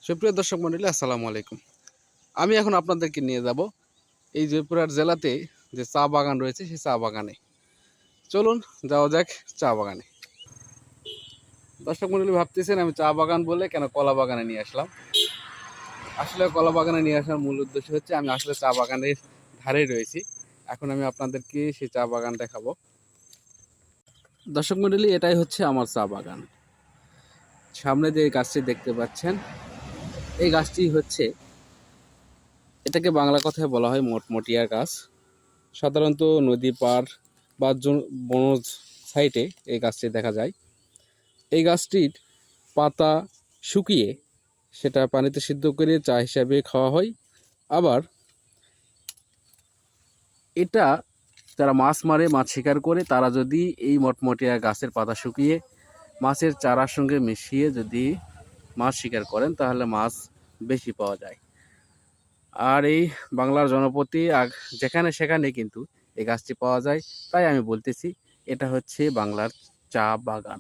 সুপ্রিয় দর্শক মণ্ডলী, আসসালামু আলাইকুম। আমি এখন আপনাদেরকে নিয়ে যাব এই জয়পুরহাট জেলাতে যে চা বাগান রয়েছে সেই চা বাগানে। চলুন যাওয়া যাক চা বাগানে। দর্শক মণ্ডলী ভাবতেছেন আমি চা বাগান বলে কেন কলা বাগানে নিয়ে আসলাম। আসলে কলা বাগানে নিয়ে আসার মূল উদ্দেশ্য হচ্ছে আমি আসলে চা বাগানের ধারে রয়েছি। এখন আমি আপনাদেরকে সেই চা বাগান দেখাবো। দর্শক মণ্ডলী, এটাই হচ্ছে আমার চা বাগান। সামনে যে গাছটি দেখতে পাচ্ছেন, এই গাছটি হচ্ছে, এটাকে বাংলা কথায় বলা হয় মটমটিয়া গাছ। সাধারণত নদী পার বা বনজ সাইটে এই গাছটি দেখা যায়। এই গাছটির পাতা শুকিয়ে সেটা পানিতে সিদ্ধ করে চা হিসাবে খাওয়া হয়। আবার এটা যারা মাছ মারে, মাছ শিকার করে, তারা যদি এই মটমটিয়া গাছের পাতা শুকিয়ে মাছের চারার সঙ্গে মিশিয়ে যদি মাছ শিকার করেন তাহলে মাছ বেশি পাওয়া যায়। আর এই বাংলার জনপতি যেখানে সেখানে কিন্তু এই গাছটি পাওয়া যায়। তাই আমি বলতেছি এটা হচ্ছে বাংলার চা বাগান।